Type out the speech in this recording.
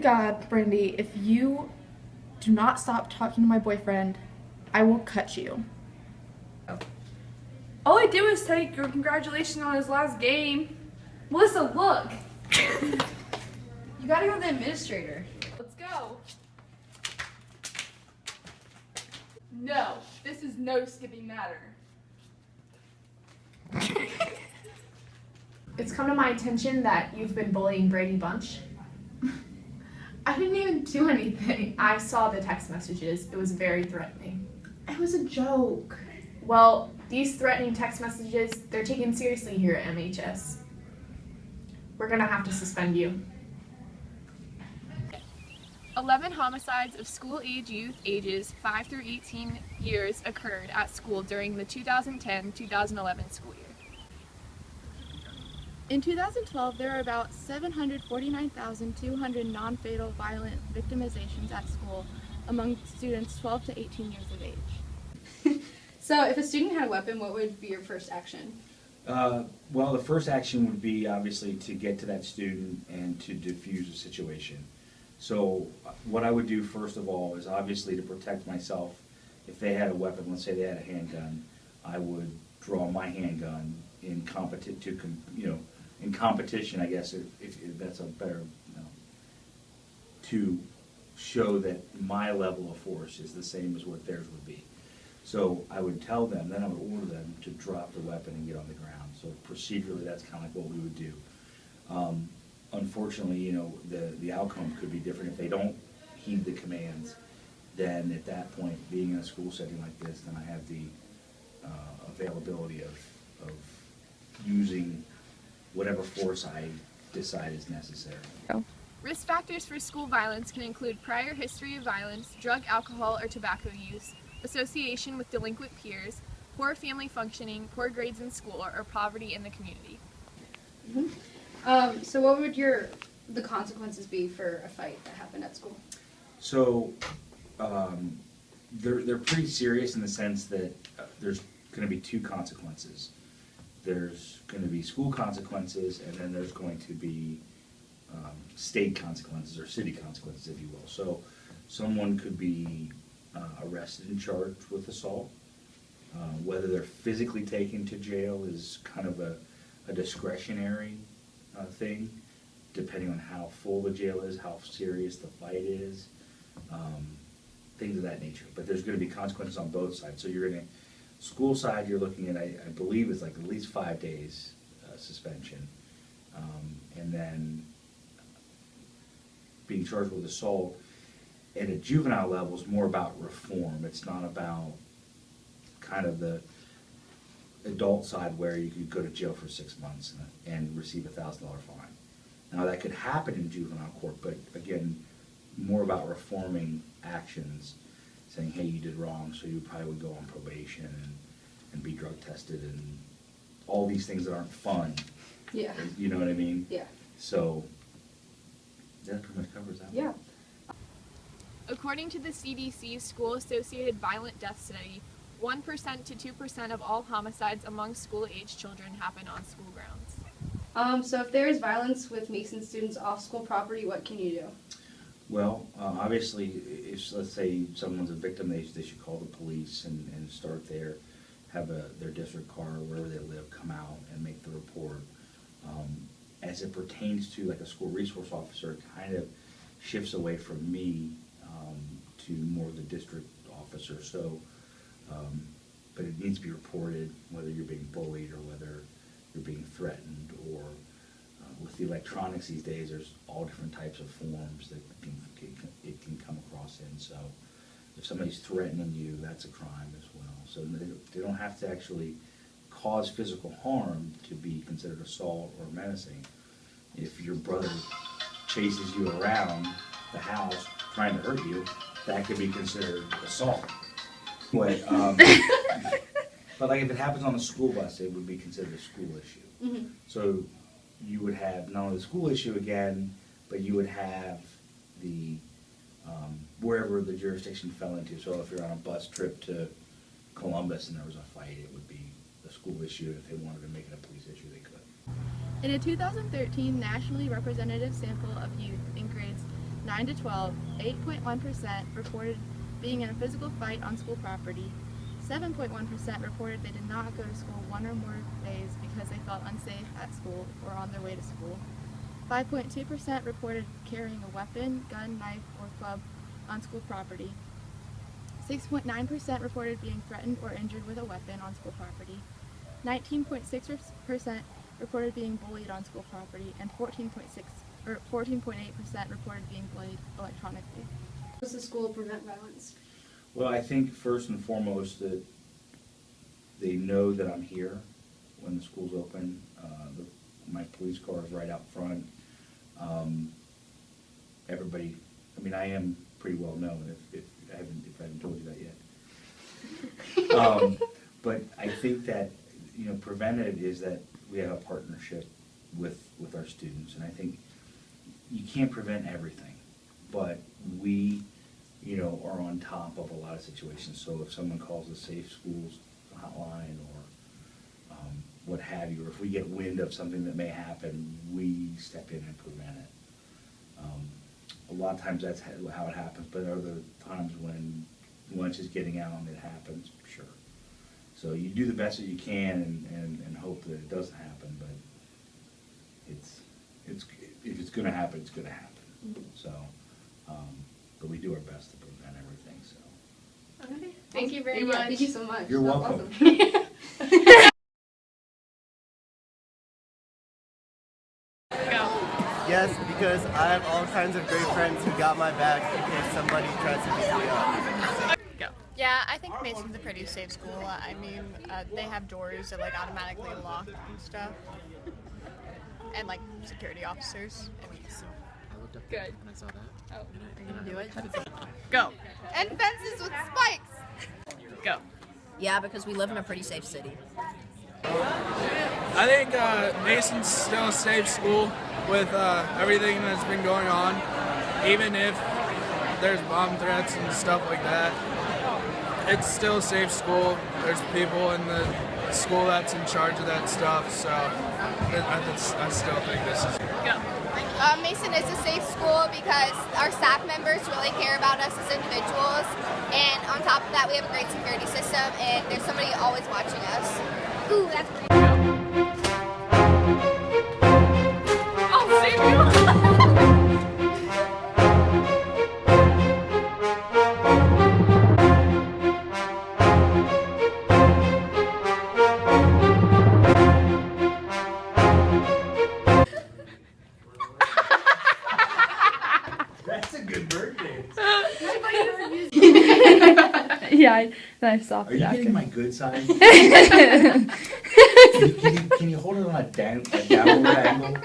God, Brandy, if you do not stop talking to my boyfriend, I will cut you. All I did was take your congratulations on his last game. Melissa, look. You gotta go to the administrator. Let's go. No, this is no skipping matter. It's come to my attention that you've been bullying Brady Bunch. I didn't even do anything. I saw the text messages. It was very threatening. It was a joke. Well, these threatening text messages, they're taken seriously here at MHS. We're gonna have to suspend you. 11 homicides of school-age youth ages 5 through 18 years occurred at school during the 2010-2011 school year. In 2012, there were about 749,200 non-fatal violent victimizations at school among students 12 to 18 years of age. So if a student had a weapon, what would be your first action? Well, the first action would be obviously to get to that student and to defuse the situation. So what I would do first of all is obviously to protect myself. If they had a weapon, let's say they had a handgun, I would draw my handgun in competition, I guess, if that's a better, to show that my level of force is the same as what theirs would be. So I would tell them, then I would order them to drop the weapon and get on the ground. So procedurally, that's kind of like what we would do. Unfortunately, the outcome could be different. If they don't heed the commands, then at that point, being in a school setting like this, then I have the availability of using whatever force I decide is necessary. Risk factors for school violence can include prior history of violence, drug, alcohol, or tobacco use, association with delinquent peers, poor family functioning, poor grades in school, or poverty in the community. Mm-hmm. So what would the consequences be for a fight that happened at school? So they're pretty serious in the sense that there's going to be two consequences. There's going to be school consequences, and then there's going to be state consequences or city consequences, if you will. So someone could be arrested and charged with assault. Whether they're physically taken to jail is kind of a discretionary thing, depending on how full the jail is, how serious the fight is, things of that nature. But there's going to be consequences on both sides. So you're going to, school side, you're looking at, I believe it's like at least 5 days suspension. And then being charged with assault at a juvenile level is more about reform. It's not about kind of the adult side where you could go to jail for 6 months and receive a $1,000 fine. Now that could happen in juvenile court, but again, more about reforming actions, saying, hey, you did wrong, so you probably would go on probation and be drug tested and all these things that aren't fun. Yeah. You know what I mean? Yeah. So that pretty much covers that. Yeah. According to the CDC's school-associated violent death study, 1% to 2% of all homicides among school-age children happen on school grounds. So if there is violence with Mason students off school property, what can you do? Well, obviously, if let's say someone's a victim, they should call the police and start there, have their district car, wherever they live, come out and make the report. As it pertains to like a school resource officer, it kind of shifts away from me to more the district officer. So, but it needs to be reported whether you're being bullied or whether you're being threatened, or with the electronics these days, there's all different types of forms that it can come across in. So if somebody's threatening you, that's a crime as well. So they don't have to actually cause physical harm to be considered assault or menacing. If your brother chases you around the house trying to hurt you, that could be considered assault. But like if it happens on a school bus, it would be considered a school issue. Mm-hmm. So you would have not only the school issue again, but you would have the wherever the jurisdiction fell into. So if you're on a bus trip to Columbus and there was a fight, it would be a school issue. If they wanted to make it a police issue, they could. In a 2013 nationally representative sample of youth in grades 9 to 12, 8.1% reported being in a physical fight on school property. 7.1% reported they did not go to school one or more days because they felt unsafe at school or on their way to school. 5.2% reported carrying a weapon, gun, knife, or club on school property. 6.9% reported being threatened or injured with a weapon on school property. 19.6% reported being bullied on school property, and 14.8% reported being bullied electronically. How does the school prevent violence? Well, I think first and foremost that they know that I'm here when the school's open. My police car is right out front. Everybody, I mean, I am pretty well known, if I haven't told you that yet. But I think that, preventive is that we have a partnership with our students, and I think you can't prevent everything, but we, are on top of a lot of situations. So if someone calls the Safe Schools hotline or what have you, or if we get wind of something that may happen, we step in and prevent it. A lot of times that's how it happens, but other times when lunch is getting out and it happens, sure. So you do the best that you can and hope that it doesn't happen, but if it's going to happen, it's going to happen. Mm-hmm. So, but we do our best to prevent everything. So. Okay. Thank you very much. Thank you so much. You're That's welcome. awesome. Yes, because I have all kinds of great friends who got my back in case somebody tries to beat me up. Yeah, I think Mason's a pretty safe school. I mean, they have doors that automatically lock and stuff, and security officers. I mean, Good. are you gonna do it? Go. And fences with spikes. Go. Yeah, because we live in a pretty safe city. I think Mason's still a safe school with everything that's been going on, even if there's bomb threats and stuff like that. It's still a safe school. There's people in the school that's in charge of that stuff, so I still think this is Go. Mason is a safe school because our staff members really care about us as individuals, and on top of that, we have a great security system, and there's somebody always watching us. Ooh, that's pretty cool. Oh, Samuel! That's a good birthday. Yeah, then I stopped Are it you after. getting my good side? can you hold it on a downward angle?